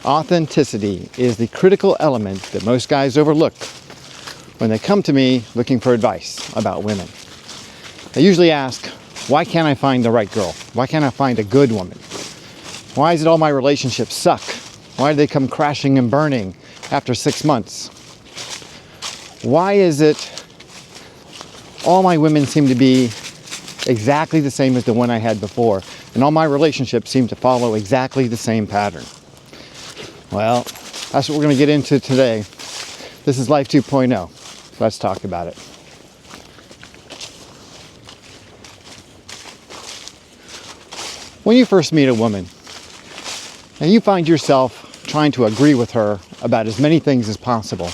Authenticity is the critical element that most guys overlook when they come to me looking for advice about women. They usually ask, why can't I find the right girl? Why can't I find a good woman? Why is it all my relationships suck? Why do they come crashing and burning after 6 months? Why is it all my women seem to be exactly the same as the one I had before, and all my relationships seem to follow exactly the same pattern? Well, that's what we're going to get into today. This is Life 2.0. Let's talk about it. When you first meet a woman, and you find yourself trying to agree with her about as many things as possible,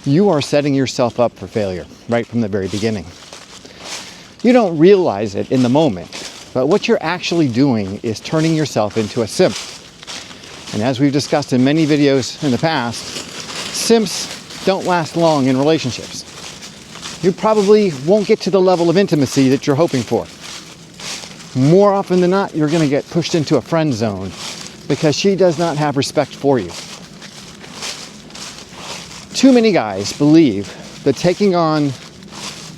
you are setting yourself up for failure right from the very beginning. You don't realize it in the moment, but what you're actually doing is turning yourself into a simp. And as we've discussed in many videos in the past, simps don't last long in relationships. You probably won't get to the level of intimacy that you're hoping for. More often than not, you're going to get pushed into a friend zone because she does not have respect for you. Too many guys believe that taking on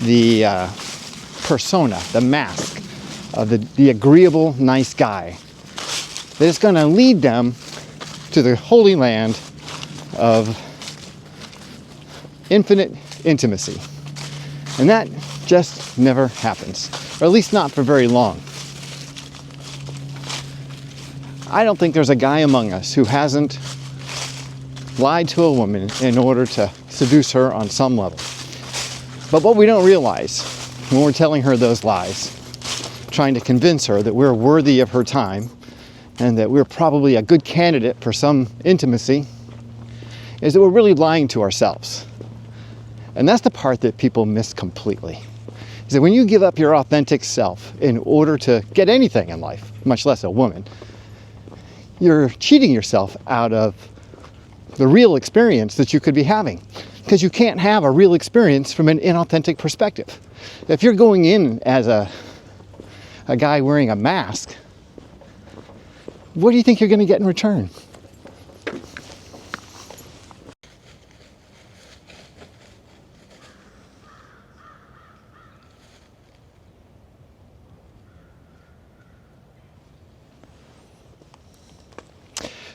the persona, the mask of the agreeable, nice guy, that it's going to lead them to the holy land of infinite intimacy. And that just never happens, or at least not for very long. I don't think there's a guy among us who hasn't lied to a woman in order to seduce her on some level. But what we don't realize when we're telling her those lies, trying to convince her that we're worthy of her time and that we're probably a good candidate for some intimacy, is that we're really lying to ourselves. And that's the part that people miss completely. Is that when you give up your authentic self in order to get anything in life, much less a woman, you're cheating yourself out of the real experience that you could be having. Because you can't have a real experience from an inauthentic perspective. If you're going in as a guy wearing a mask, what do you think you're going to get in return?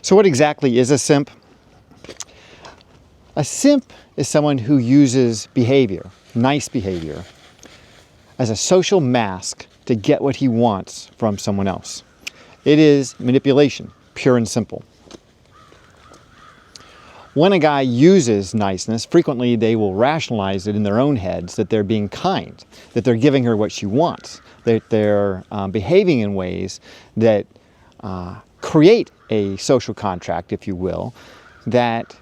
So what exactly is a simp? A simp is someone who uses behavior, nice behavior, as a social mask to get what he wants from someone else. It is manipulation, pure and simple. When a guy uses niceness, frequently they will rationalize it in their own heads that they're being kind, that they're giving her what she wants, that they're behaving in ways that create a social contract, if you will, that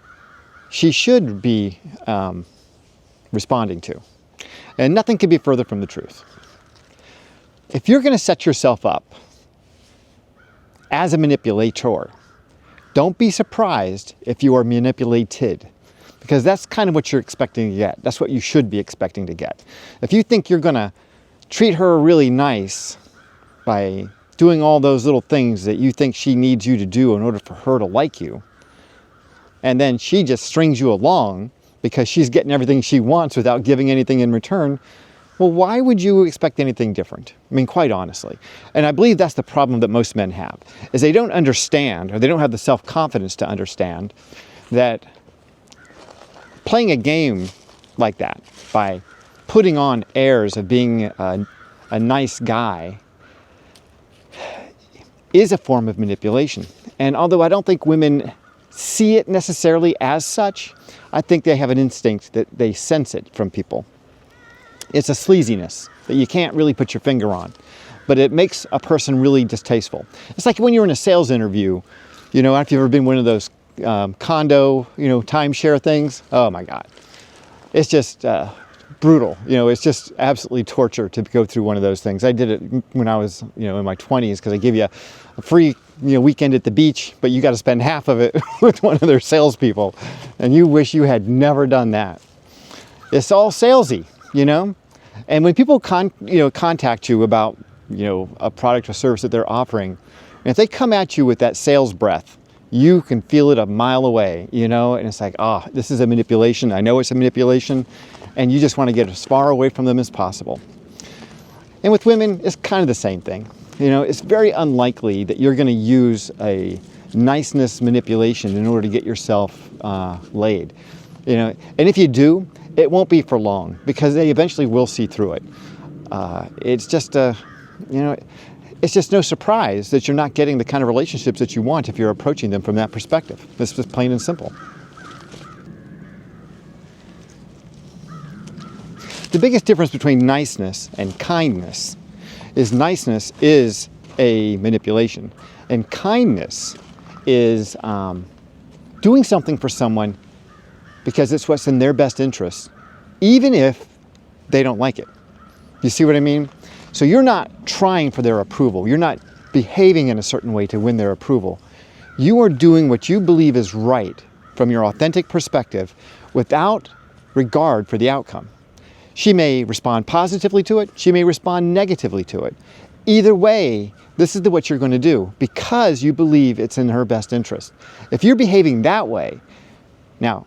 she should be responding to. And nothing could be further from the truth. If you're going to set yourself up as a manipulator, don't be surprised if you are manipulated, because that's kind of what you're expecting to get. That's what you should be expecting to get. If you think you're going to treat her really nice by doing all those little things that you think she needs you to do in order for her to like you, and then she just strings you along because she's getting everything she wants without giving anything in return, well, why would you expect anything different? I mean, quite honestly. And I believe that's the problem that most men have, is they don't understand, or they don't have the self-confidence to understand that playing a game like that, by putting on airs of being a nice guy, is a form of manipulation. And although I don't think women see it necessarily as such, I think they have an instinct that they sense it from people. It's a sleaziness that you can't really put your finger on, but it makes a person really distasteful. It's like when you're in a sales interview, you know, if you've ever been one of those condo, timeshare things. Oh my God. It's just brutal. It's just absolutely torture to go through one of those things. I did it when I was, in my 20s, because they give you a free, weekend at the beach, but you got to spend half of it with one of their salespeople, and you wish you had never done that. It's all salesy, and when people contact you about, a product or service that they're offering, and if they come at you with that sales breath, you can feel it a mile away, you know, and it's like, oh, this is a manipulation. I know it's a manipulation, and you just want to get as far away from them as possible. And with women, it's kind of the same thing. You know, it's very unlikely that you're going to use a niceness manipulation in order to get yourself laid. You know, and if you do, it won't be for long, because they eventually will see through it. It's just it's just no surprise that you're not getting the kind of relationships that you want if you're approaching them from that perspective. This is plain and simple. The biggest difference between niceness and kindness is niceness is a manipulation, and kindness is doing something for someone because it's what's in their best interest, even if they don't like it. You see what I mean? So you're not trying for their approval. You're not behaving in a certain way to win their approval. You are doing what you believe is right from your authentic perspective without regard for the outcome. She may respond positively to it. She may respond negatively to it. Either way, this is what you're going to do because you believe it's in her best interest. If you're behaving that way, now,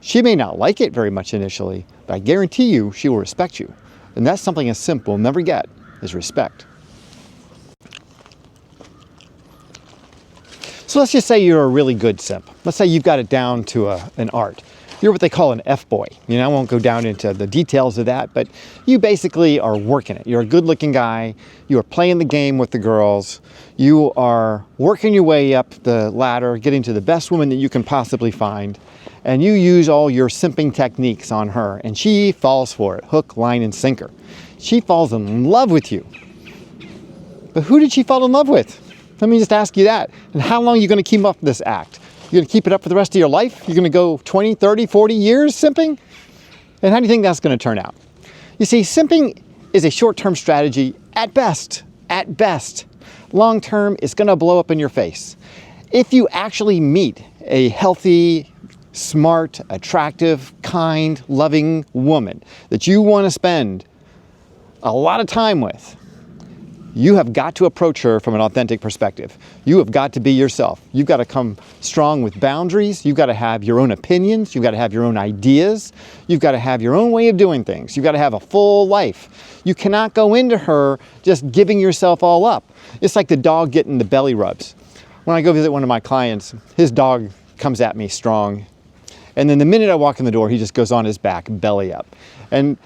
she may not like it very much initially, but I guarantee you she will respect you. And that's something a simp will never get, is respect. So let's just say you're a really good simp. Let's say you've got it down to an art. You're what they call an F-boy. You know, I won't go down into the details of that, but you basically are working it. You're a good-looking guy. You are playing the game with the girls. You are working your way up the ladder, getting to the best woman that you can possibly find, and you use all your simping techniques on her, and she falls for it, hook, line, and sinker. She falls in love with you. But who did she fall in love with? Let me just ask you that. And how long are you going to keep up this act? You're going to keep it up for the rest of your life? You're going to go 20, 30, 40 years simping? And how do you think that's going to turn out? You see, simping is a short-term strategy at best. At best. Long-term, it's going to blow up in your face. If you actually meet a healthy, smart, attractive, kind, loving woman that you want to spend a lot of time with, you have got to approach her from an authentic perspective. You have got to be yourself. You've got to come strong with boundaries. You've got to have your own opinions. You've got to have your own ideas. You've got to have your own way of doing things. You've got to have a full life. You cannot go into her just giving yourself all up. It's like the dog getting the belly rubs. When I go visit one of my clients, his dog comes at me strong. And then the minute I walk in the door, he just goes on his back, belly up. And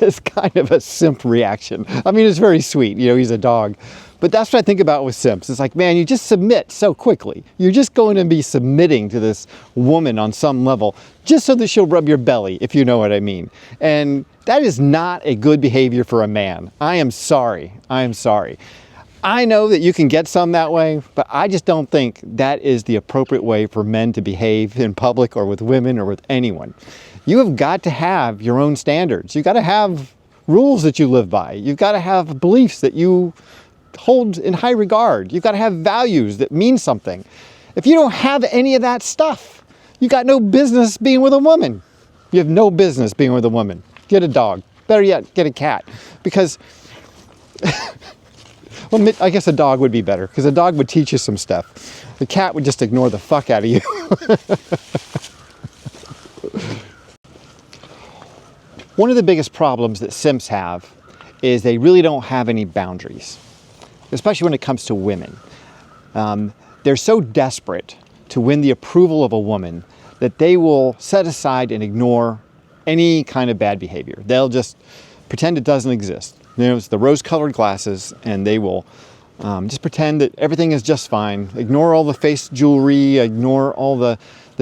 it's kind of a simp reaction. I mean, it's very sweet, you know, he's a dog. But that's what I think about with simps. It's like, man, you just submit so quickly. You're just going to be submitting to this woman on some level just so that she'll rub your belly, if you know what I mean. And that is not a good behavior for a man. I am sorry. I am sorry. I know that you can get some that way, but I just don't think that is the appropriate way for men to behave in public or with women or with anyone. You have got to have your own standards. You've got to have rules that you live by. You've got to have beliefs that you hold in high regard. You've got to have values that mean something. If you don't have any of that stuff, you got no business being with a woman. You have no business being with a woman. Get a dog. Better yet, get a cat. Because, well, I guess a dog would be better, because a dog would teach you some stuff. The cat would just ignore the fuck out of you. One of the biggest problems that simps have is they really don't have any boundaries, especially when it comes to women. They're so desperate to win the approval of a woman that they will set aside and ignore any kind of bad behavior. They'll just pretend it doesn't exist. You know, it's the rose-colored glasses, and they will just pretend that everything is just fine. Ignore all the face jewelry, ignore all the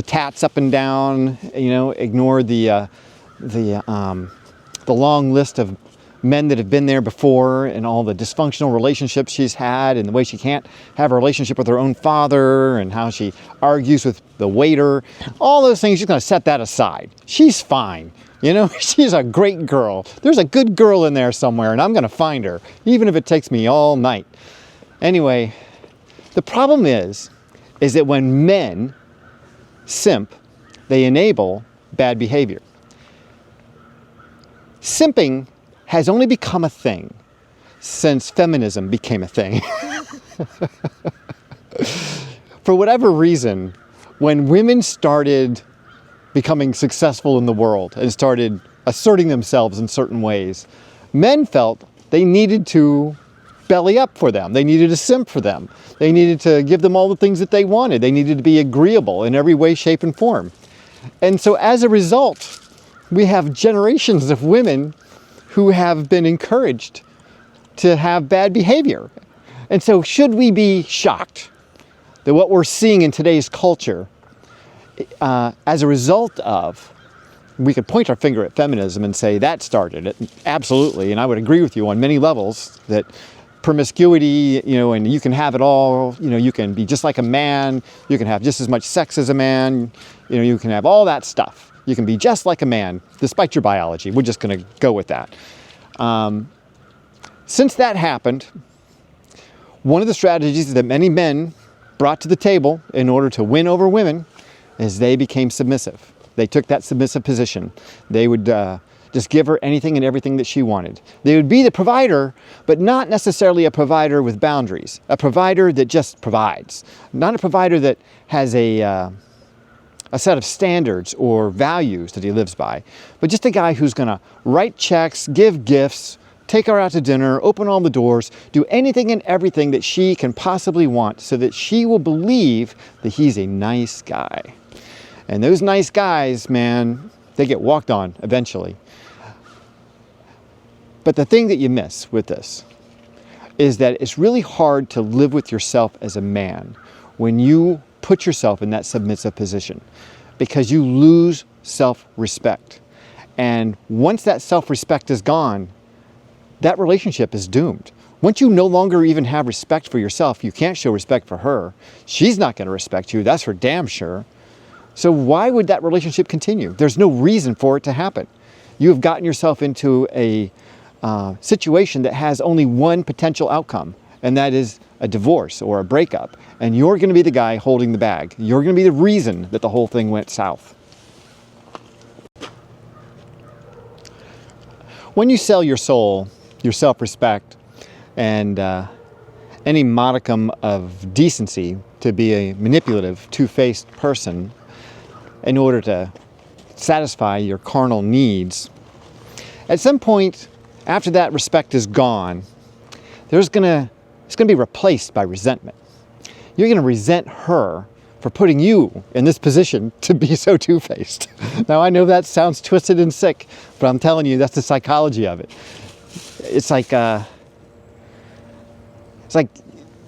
tats up and down, you know, ignore the long list of men that have been there before and all the dysfunctional relationships she's had and the way she can't have a relationship with her own father and how she argues with the waiter. All those things, she's going to set that aside. She's fine. You know, she's a great girl. There's a good girl in there somewhere, and I'm going to find her, even if it takes me all night. Anyway, the problem is that when men simp, they enable bad behavior. Simping has only become a thing since feminism became a thing. For for whatever reason, when women started becoming successful in the world and started asserting themselves in certain ways, men felt they needed to belly up for them. They needed a simp for them. They needed to give them all the things that they wanted. They needed to be agreeable in every way, shape, and form. And so as a result, we have generations of women who have been encouraged to have bad behavior. And so should we be shocked that what we're seeing in today's culture as a result of, we could point our finger at feminism and say that started it? Absolutely. And I would agree with you on many levels that promiscuity, and you can have it all, you can be just like a man, you can have just as much sex as a man, you can have all that stuff. You can be just like a man, despite your biology. We're just going to go with that. Since that happened, one of the strategies that many men brought to the table in order to win over women is they became submissive. They took that submissive position. They would just give her anything and everything that she wanted. They would be the provider, but not necessarily a provider with boundaries. A provider that just provides. Not a provider that has a set of standards or values that he lives by, but just a guy who's going to write checks, give gifts, take her out to dinner, open all the doors, do anything and everything that she can possibly want so that she will believe that he's a nice guy. And those nice guys, man, they get walked on eventually. But the thing that you miss with this is that it's really hard to live with yourself as a man when you put yourself in that submissive position, because you lose self-respect. And once that self-respect is gone, that relationship is doomed. Once you no longer even have respect for yourself, you can't show respect for her. She's not going to respect you. That's for damn sure. So why would that relationship continue? There's no reason for it to happen. You have gotten yourself into a situation that has only one potential outcome, and that is a divorce or a breakup. And you're going to be the guy holding the bag. You're going to be the reason that the whole thing went south. When you sell your soul, your self-respect, and any modicum of decency to be a manipulative, two-faced person in order to satisfy your carnal needs, at some point after that respect is gone, it's going to be replaced by resentment. You're going to resent her for putting you in this position to be so two-faced. Now, I know that sounds twisted and sick, but I'm telling you, that's the psychology of it. It's like the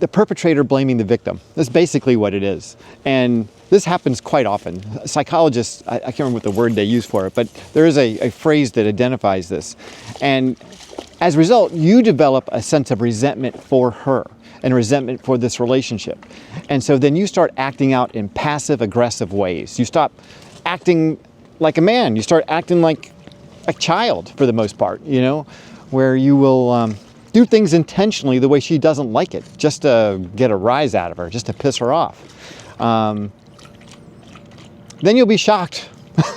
perpetrator blaming the victim. That's basically what it is. And this happens quite often. Psychologists, I can't remember what the word they use for it, but there is a phrase that identifies this. And as a result, you develop a sense of resentment for her and resentment for this relationship. And so then you start acting out in passive aggressive ways. You stop acting like a man. You start acting like a child for the most part, where you will do things intentionally the way she doesn't like it, just to get a rise out of her, just to piss her off. Then you'll be shocked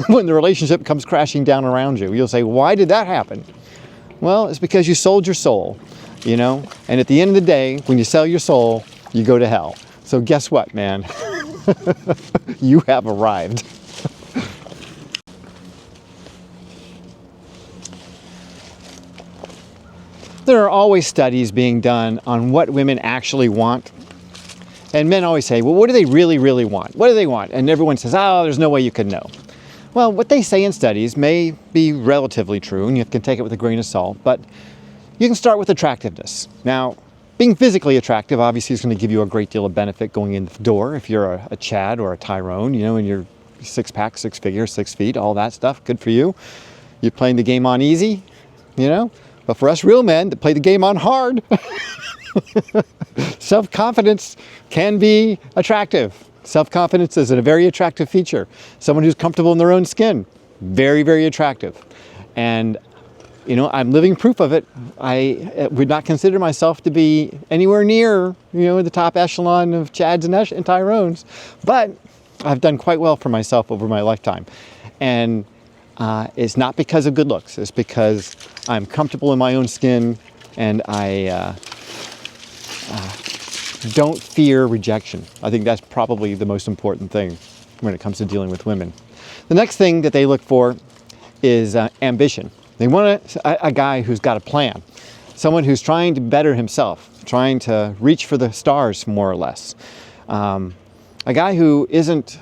when the relationship comes crashing down around you. You'll say, why did that happen? Well, it's because you sold your soul, and at the end of the day, when you sell your soul, you go to hell. So guess what, man? You have arrived. There are always studies being done on what women actually want. And men always say, well, what do they really, really want? What do they want? And everyone says, oh, there's no way you could know. Well, what they say in studies may be relatively true, and you can take it with a grain of salt, but you can start with attractiveness. Now, being physically attractive obviously is going to give you a great deal of benefit going in the door if you're a Chad or a Tyrone, and you're six-pack, six-figure, 6 feet, all that stuff, good for you. You're playing the game on easy, But for us real men that play the game on hard, self-confidence can be attractive. Self-confidence is a very attractive feature. Someone who's comfortable in their own skin, very, very attractive. And, I'm living proof of it. I would not consider myself to be anywhere near, the top echelon of Chads and Tyrones, but I've done quite well for myself over my lifetime. And it's not because of good looks. It's because I'm comfortable in my own skin, and I Don't fear rejection. I think that's probably the most important thing when it comes to dealing with women. The next thing that they look for is ambition. They want a guy who's got a plan, someone who's trying to better himself, trying to reach for the stars more or less. A guy who isn't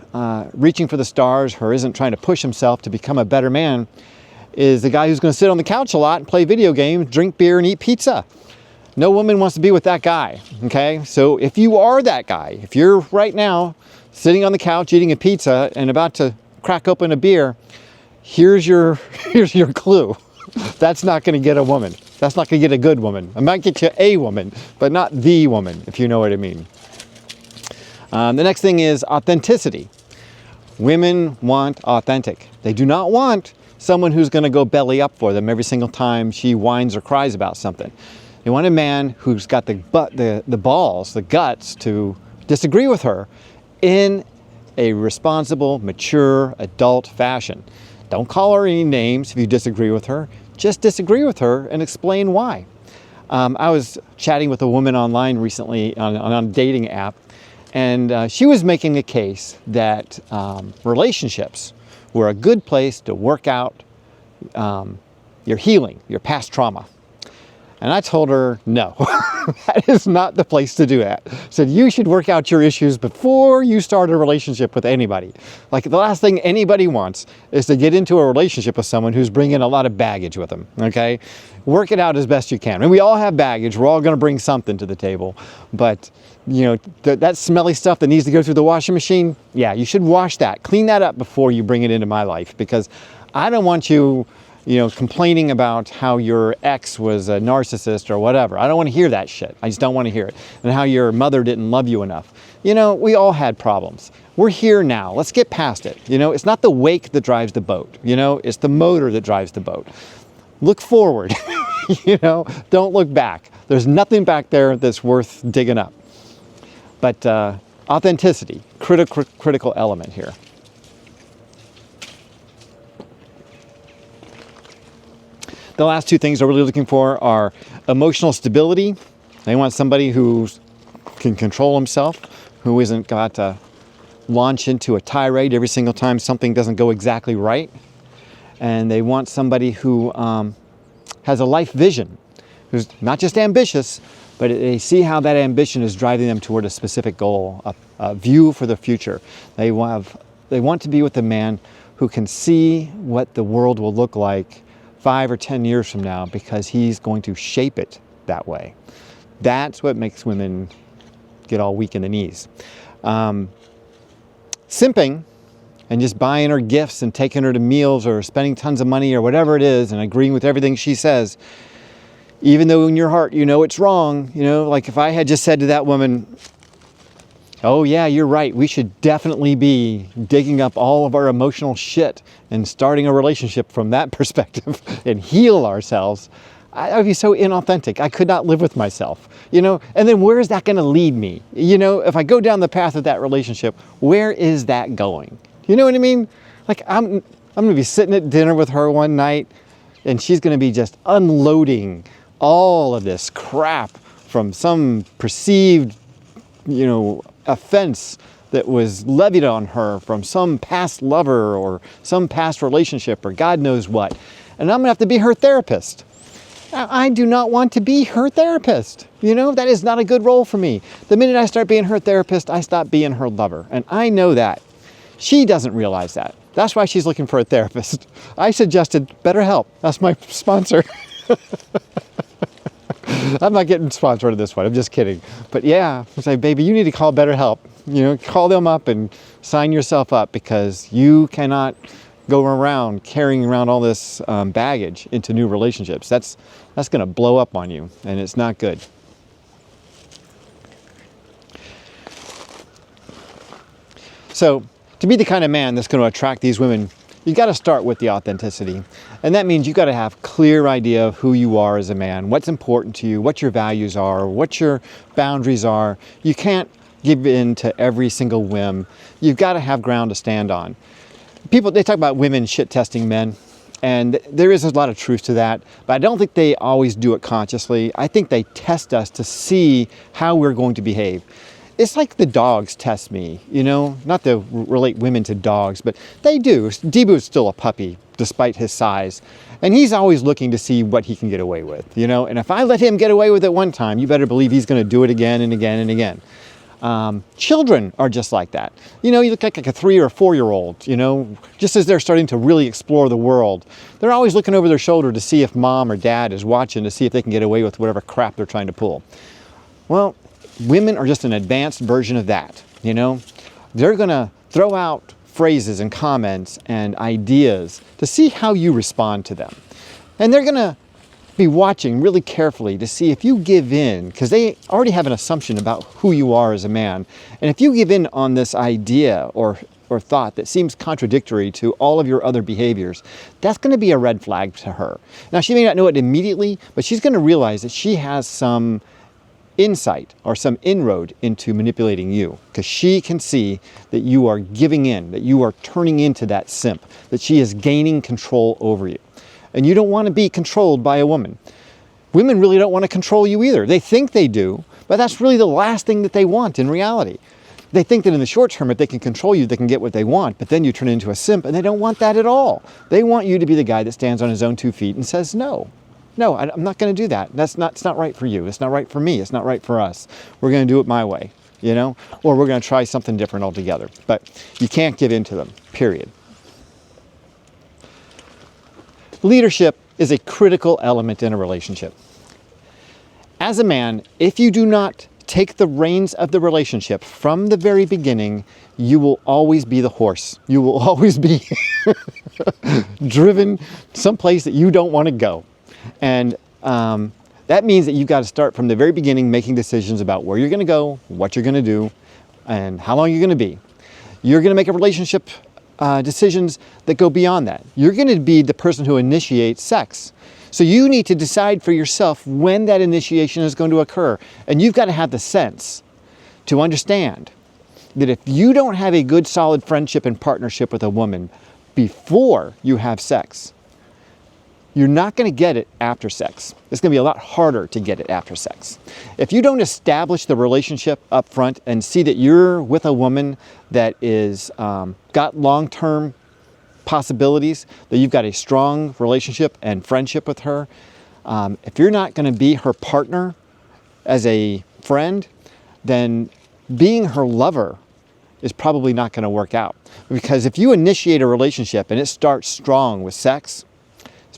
reaching for the stars or isn't trying to push himself to become a better man is the guy who's going to sit on the couch a lot and play video games, drink beer, and eat pizza. No woman wants to be with that guy, okay? So if you are that guy, if you're right now sitting on the couch eating a pizza and about to crack open a beer, here's your clue. That's not going to get a woman. That's not going to get a good woman. It might get you a woman, but not the woman, if you know what I mean. The next thing is authenticity. Women want authentic. They do not want someone who's going to go belly up for them every single time she whines or cries about something. They want a man who's got the balls, the guts to disagree with her in a responsible, mature, adult fashion. Don't call her any names if you disagree with her. Just disagree with her and explain why. I was chatting with a woman online recently on a dating app, and she was making the case that relationships were a good place to work out your healing, your past trauma. And I told her, no, that is not the place to do that. I said, you should work out your issues before you start a relationship with anybody. Like, the last thing anybody wants is to get into a relationship with someone who's bringing a lot of baggage with them, okay? Work it out as best you can. And we all have baggage. We're all going to bring something to the table. But, you know, that smelly stuff that needs to go through the washing machine, yeah, you should wash that. Clean that up before you bring it into my life, because I don't want you complaining about how your ex was a narcissist or whatever. I don't want to hear that shit. I just don't want to hear it. And how your mother didn't love you enough. You know, we all had problems. We're here now. Let's get past it. You know, it's not the wake that drives the boat. You know, it's the motor that drives the boat. Look forward. You know, don't look back. There's nothing back there that's worth digging up. But authenticity, critical element here. The last two things they're really looking for are emotional stability. They want somebody who can control himself, who isn't got to launch into a tirade every single time something doesn't go exactly right. And they want somebody who has a life vision, who's not just ambitious, but they see how that ambition is driving them toward a specific goal, a view for the future. They want to be with a man who can see what the world will look like 5 or 10 years from now, because he's going to shape it that way. That's what makes women get all weak in the knees. Simping and just buying her gifts and taking her to meals or spending tons of money or whatever it is and agreeing with everything she says, even though in your heart you know it's wrong. You know, like if I had just said to that woman, oh yeah, you're right, we should definitely be digging up all of our emotional shit and starting a relationship from that perspective and heal ourselves, I would be so inauthentic. I could not live with myself, you know? And then where is that going to lead me? You know, if I go down the path of that relationship, where is that going? You know what I mean? Like, I'm going to be sitting at dinner with her one night, and she's going to be just unloading all of this crap from some perceived, you know, offense that was levied on her from some past lover or some past relationship or God knows what. And I'm gonna have to be her therapist. I do not want to be her therapist. You know, that is not a good role for me. The minute I start being her therapist, I stop being her lover. And I know that. She doesn't realize that. That's why she's looking for a therapist. I suggested BetterHelp. That's my sponsor. I'm not getting sponsored on this one. I'm just kidding. But yeah, I say, baby, you need to call BetterHelp. You know, call them up and sign yourself up, because you cannot go around carrying around all this baggage into new relationships. That's going to blow up on you, and it's not good. So, to be the kind of man that's going to attract these women, you got to start with the authenticity. And that means you got to have clear idea of who you are as a man, what's important to you, what your values are, what your boundaries are. You can't give in to every single whim. You've got to have ground to stand on. People, they talk about women shit testing men. And there is a lot of truth to that, but I don't think they always do it consciously. I think they test us to see how we're going to behave. It's like the dogs test me, you know, not to relate women to dogs, but they do. Debu is still a puppy, despite his size. And he's always looking to see what he can get away with, you know. And if I let him get away with it one time, you better believe he's going to do it again and again and again. Children are just like that. You know, you look like a 3 or 4-year-old, you know, just as they're starting to really explore the world. They're always looking over their shoulder to see if mom or dad is watching, to see if they can get away with whatever crap they're trying to pull. Well, women are just an advanced version of that, you know. They're going to throw out phrases and comments and ideas to see how you respond to them. And they're going to be watching really carefully to see if you give in, because they already have an assumption about who you are as a man. And if you give in on this idea or thought that seems contradictory to all of your other behaviors, that's going to be a red flag to her. Now, she may not know it immediately, but she's going to realize that she has some insight or some inroad into manipulating you, because she can see that you are giving in, that you are turning into that simp, that she is gaining control over you. And you don't want to be controlled by a woman. Women really don't want to control you either. They think they do, but that's really the last thing that they want in reality. They think that in the short term, if they can control you, they can get what they want, but then you turn into a simp, and they don't want that at all. They want you to be the guy that stands on his own 2 feet and says, no, I'm not going to do that. It's not right for you. It's not right for me. It's not right for us. We're going to do it my way, you know, or we're going to try something different altogether. But you can't give in to them, period. Leadership is a critical element in a relationship. As a man, if you do not take the reins of the relationship from the very beginning, you will always be the horse. You will always be driven someplace that you don't want to go. And that means that you've got to start from the very beginning making decisions about where you're going to go, what you're going to do, and how long you're going to be. You're going to make a relationship decisions that go beyond that. You're going to be the person who initiates sex. So you need to decide for yourself when that initiation is going to occur. And you've got to have the sense to understand that if you don't have a good, solid friendship and partnership with a woman before you have sex, you're not going to get it after sex. It's going to be a lot harder to get it after sex. If you don't establish the relationship up front and see that you're with a woman that is got long-term possibilities, that you've got a strong relationship and friendship with her, if you're not going to be her partner as a friend, then being her lover is probably not going to work out. Because if you initiate a relationship and it starts strong with sex,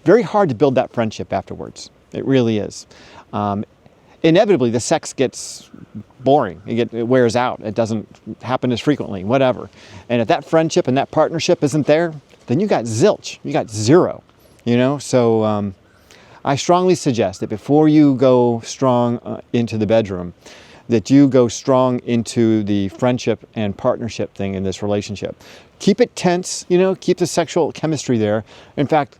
very hard to build that friendship afterwards. It really is. Inevitably, the sex gets boring. It wears out. It doesn't happen as frequently, whatever. And if that friendship and that partnership isn't there, then you got zilch. You got zero. You know. So I strongly suggest that before you go strong into the bedroom, that you go strong into the friendship and partnership thing in this relationship. Keep it tense. You know. Keep the sexual chemistry there. In fact,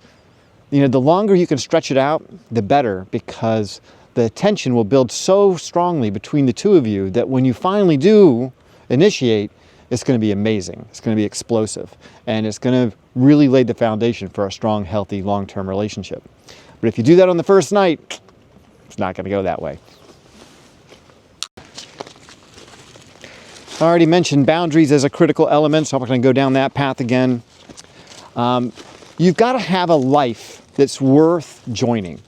you know, the longer you can stretch it out, the better, because the tension will build so strongly between the two of you that when you finally do initiate, it's going to be amazing. It's going to be explosive, and it's going to really lay the foundation for a strong, healthy, long-term relationship. But if you do that on the first night, it's not going to go that way. I already mentioned boundaries as a critical element, so I'm not going to go down that path again. You've got to have a life that's worth joining.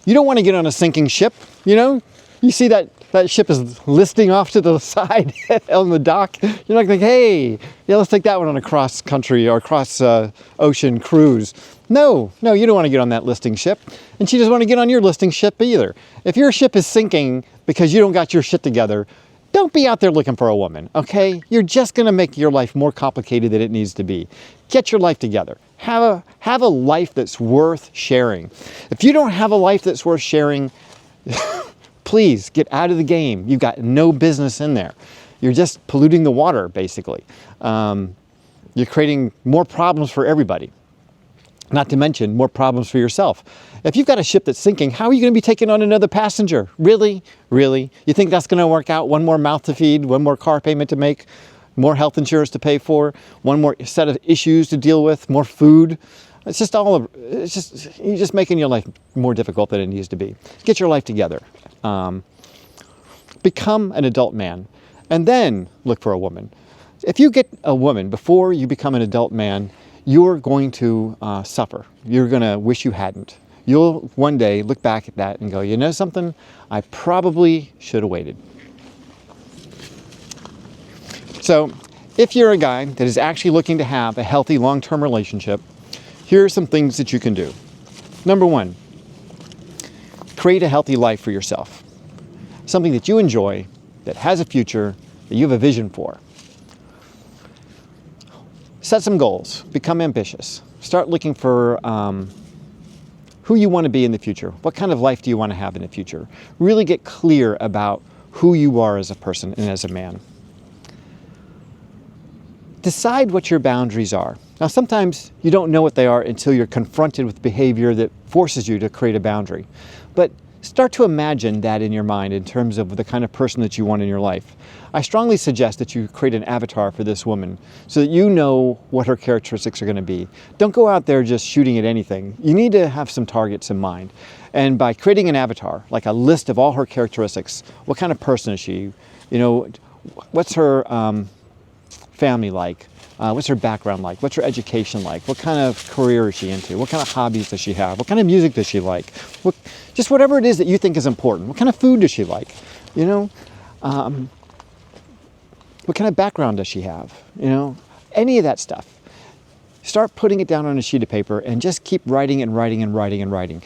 You don't want to get on a sinking ship, you know? You see that ship is listing off to the side on the dock. You're not like, hey, yeah, let's take that one on a cross-country or cross-ocean cruise. No, you don't want to get on that listing ship. And she doesn't want to get on your listing ship either. If your ship is sinking because you don't got your shit together, don't be out there looking for a woman, okay? You're just going to make your life more complicated than it needs to be. Get your life together. Have a life that's worth sharing. If you don't have a life that's worth sharing, please get out of the game. You've got no business in there. You're just polluting the water, basically. You're creating more problems for everybody. Not to mention more problems for yourself. If you've got a ship that's sinking, how are you going to be taking on another passenger? Really? Really? You think that's going to work out? One more mouth to feed, one more car payment to make, more health insurance to pay for, one more set of issues to deal with, more food. It's just you're just making your life more difficult than it needs to be. Get your life together. Become an adult man, and then look for a woman. If you get a woman before you become an adult man, you're going to suffer. You're going to wish you hadn't. You'll one day look back at that and go, you know something? I probably should have waited. So if you're a guy that is actually looking to have a healthy long-term relationship, here are some things that you can do. Number one, create a healthy life for yourself. Something that you enjoy, that has a future, that you have a vision for. Set some goals. Become ambitious. Start looking for who you want to be in the future. What kind of life do you want to have in the future? Really get clear about who you are as a person and as a man. Decide what your boundaries are. Now, sometimes you don't know what they are until you're confronted with behavior that forces you to create a boundary. But start to imagine that in your mind in terms of the kind of person that you want in your life. I strongly suggest that you create an avatar for this woman so that you know what her characteristics are going to be. Don't go out there just shooting at anything. You need to have some targets in mind. And by creating an avatar, like a list of all her characteristics, what kind of person is she? You know, what's her family like? What's her background like? What's her education like? What kind of career is she into? What kind of hobbies does she have? What kind of music does she like? Just whatever it is that you think is important. What kind of food does she like? You know, what kind of background does she have? You know, any of that stuff. Start putting it down on a sheet of paper and just keep writing and writing and writing and writing.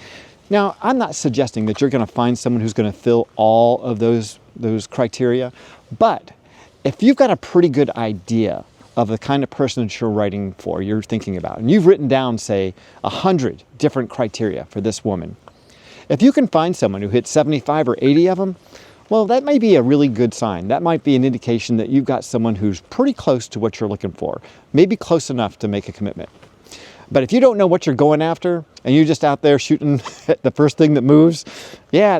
Now, I'm not suggesting that you're going to find someone who's going to fill all of those criteria, but if you've got a pretty good idea of the kind of person that you're writing for, you're thinking about, and you've written down, say, 100 different criteria for this woman, if you can find someone who hits 75 or 80 of them, well, that may be a really good sign. That might be an indication that you've got someone who's pretty close to what you're looking for, maybe close enough to make a commitment. But if you don't know what you're going after, and you're just out there shooting at the first thing that moves, yeah,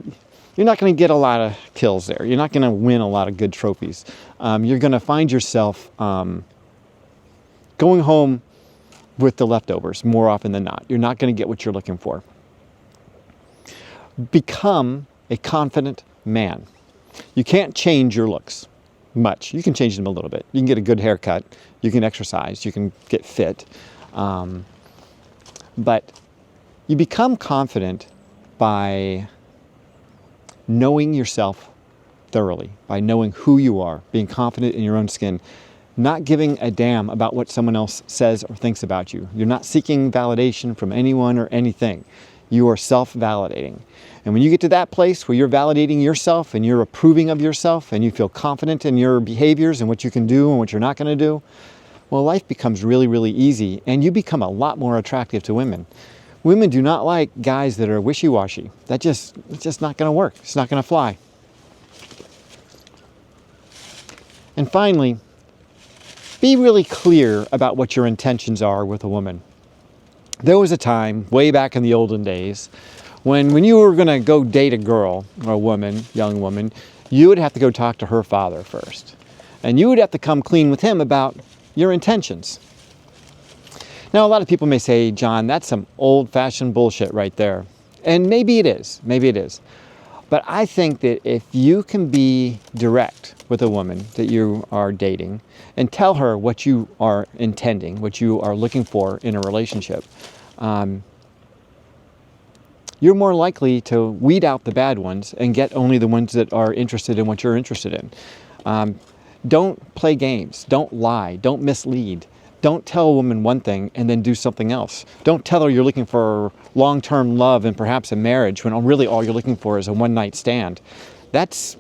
you're not going to get a lot of kills there. You're not going to win a lot of good trophies. You're going to find yourself going home with the leftovers more often than not. You're not going to get what you're looking for. Become a confident man. You can't change your looks much. You can change them a little bit. You can get a good haircut. You can exercise. You can get fit. But you become confident by knowing yourself thoroughly, by knowing who you are, being confident in your own skin, not giving a damn about what someone else says or thinks about you. You're not seeking validation from anyone or anything. You are self-validating. And when you get to that place where you're validating yourself and you're approving of yourself and you feel confident in your behaviors and what you can do and what you're not going to do, well, life becomes really, really easy and you become a lot more attractive to women. Women do not like guys that are wishy-washy. It's just not going to work. It's not going to fly. And finally, be really clear about what your intentions are with a woman. There was a time, way back in the olden days, when you were going to go date a girl or a woman, young woman, you would have to go talk to her father first. And you would have to come clean with him about your intentions. Now, a lot of people may say, John, that's some old-fashioned bullshit right there. And maybe it is. Maybe it is. But I think that if you can be direct with a woman that you are dating and tell her what you are intending, what you are looking for in a relationship, you're more likely to weed out the bad ones and get only the ones that are interested in what you're interested in. Don't play games. Don't lie. Don't mislead. Don't tell a woman one thing and then do something else. Don't tell her you're looking for long-term love and perhaps a marriage when really all you're looking for is a one-night stand. That's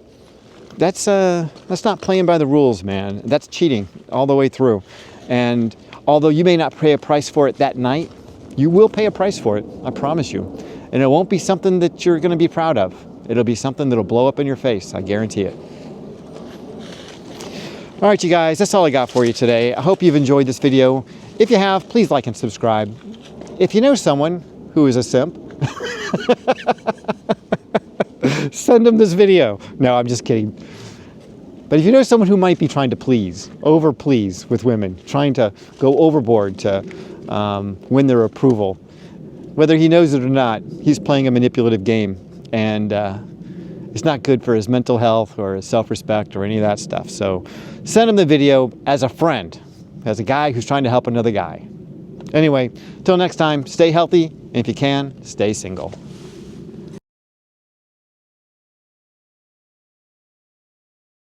not playing by the rules, man. That's cheating all the way through. And although you may not pay a price for it that night, you will pay a price for it, I promise you. And it won't be something that you're going to be proud of. It'll be something that'll blow up in your face, I guarantee it. All right, you guys, that's all I got for you today. I hope you've enjoyed this video. If you have, please like and subscribe. If you know someone who is a simp, send them this video. No, I'm just kidding. But if you know someone who might be trying to please, over please with women, trying to go overboard to win their approval, whether he knows it or not, he's playing a manipulative game, and it's not good for his mental health or his self-respect or any of that stuff. So send him the video as a friend, as a guy who's trying to help another guy. Anyway, till next time, stay healthy, and if you can, stay single.